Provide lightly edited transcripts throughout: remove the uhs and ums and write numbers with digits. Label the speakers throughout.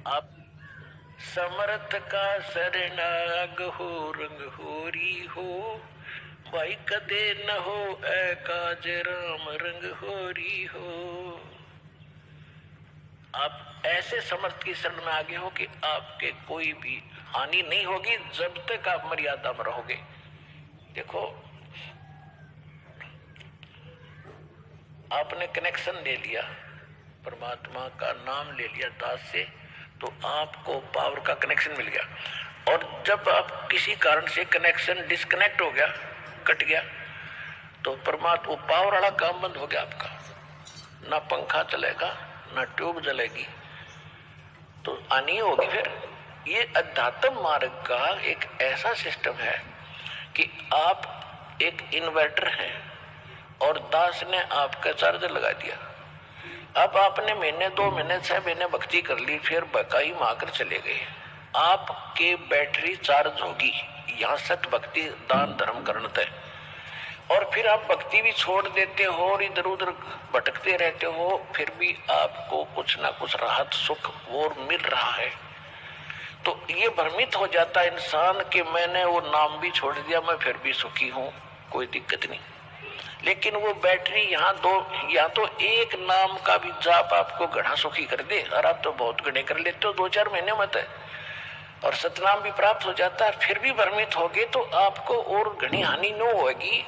Speaker 1: आप समर्थ का शरणाग हो रंग होरी हो, भाई कदे न हो ऐ काज राम रंग होरी हो। आप ऐसे समर्थ की शरण में आगे हो कि आपके कोई भी हानि नहीं होगी जब तक आप मर्यादा में रहोगे। देखो, आपने कनेक्शन ले लिया, परमात्मा का नाम ले लिया दास से, तो आपको पावर का कनेक्शन मिल गया। और जब आप किसी कारण से कनेक्शन डिस्कनेक्ट हो गया, कट गया, तो परमात्मा पावर वाला काम बंद हो गया आपका। ना पंखा चलेगा, ना ट्यूब जलेगी, तो हानि होगी। फिर ये अध्यात्म मार्ग का एक ऐसा सिस्टम है कि आप एक इन्वर्टर हैं और दास ने आपका चार्जर लगा दिया। अब आपने महीने 2 महीने 6 महीने भक्ति कर ली, फिर बकाई मांगकर चले गए, आपके बैटरी चार्ज होगी। यहाँ सत भक्ति दान धर्म करना है। और फिर आप भक्ति भी छोड़ देते हो और इधर उधर भटकते रहते हो, फिर भी आपको कुछ ना कुछ राहत सुख और मिल रहा है। तो ये भ्रमित हो जाता है इंसान कि मैंने वो नाम भी छोड़ दिया, मैं फिर भी सुखी हूँ, कोई दिक्कत नहीं। लेकिन वो बैटरी यहाँ तो एक नाम का भी जाप आपको घना सुखी कर दे, और आप तो बहुत घने कर लेते हो 2-4 महीने में है, और सतनाम भी प्राप्त हो जाता है, फिर भी भ्रमित होगे तो आपको और घनी हानि न होगी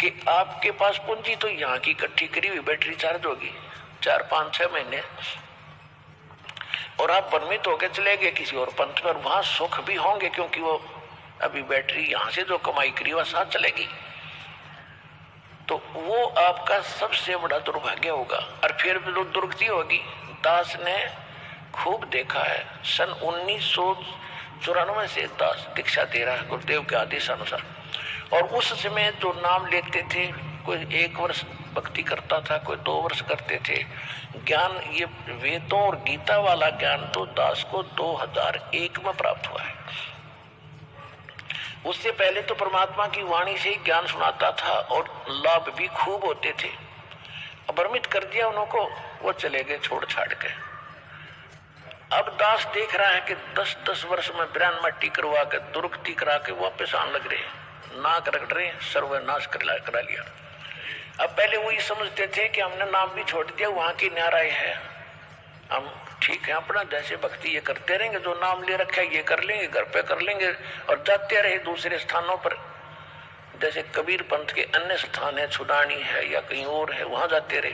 Speaker 1: कि आपके पास पूंजी तो यहाँ की इकट्ठी करी हुई बैटरी चार्ज होगी 4-5-6 महीने, और आप भ्रमित होकर चले गए किसी और पंथ पर, वहां सुख भी होंगे क्योंकि वो अभी बैटरी यहाँ से जो कमाई करी वह साथ चलेगी। तो वो आपका सबसे बड़ा दुर्भाग्य होगा। और फिर भी दुर्गति होगी। दास ने खूब देखा है, सन 1994 से दास दीक्षा दे रहा है गुरुदेव के आदेश अनुसार, और उस समय जो नाम लेते थे, कोई 1 वर्ष भक्ति करता था, कोई 2 वर्ष करते थे। ज्ञान, ये वेदों और गीता वाला ज्ञान तो दास को 2001 में प्राप्त हुआ है। उससे पहले तो परमात्मा की वाणी से ही ज्ञान सुनाता था और लाभ भी खूब होते थे। भ्रमित कर दिया उनको, वो चले गए छोड़ छाड़ के। अब दास देख रहा है कि 10-10 वर्ष में ब्राह्मण मट्टी करवा के दुर्गति करा के वापस आने लग रहे, नाक रगड़ रहे, सर्वनाश करा लिया। अब पहले वही समझते थे कि हमने नाम भी छोड़ दिया, वहां की न्याराय है, हम ठीक है अपना जैसे भक्ति ये करते रहेंगे, जो नाम ले रखा है ये कर लेंगे, घर पे कर लेंगे, और जाते रहे दूसरे स्थानों पर। जैसे कबीर पंथ के अन्य स्थान है, छुडानी है या कहीं और है, वहां जाते रहे।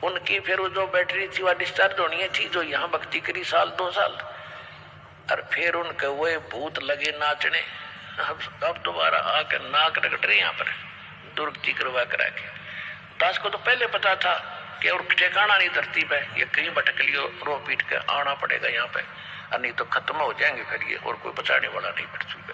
Speaker 1: उनकी फिर वो जो बैटरी थी वह डिस्चार्ज होनी थी, जो यहाँ भक्ति करी 1-2 साल, और फिर उनके वो भूत लगे नाचने। अब दोबारा आकर नाक रगड़ रहे यहाँ पर दुर्गति करवा करा के। दास को तो पहले पता था कि और ठिकाना नहीं धरती पे, ये कहीं भटक लियो, रो पीट के आना पड़ेगा यहाँ पे, और नहीं तो खत्म हो जाएंगे फिर ये, और कोई बचाने वाला नहीं पृथ्वी पे।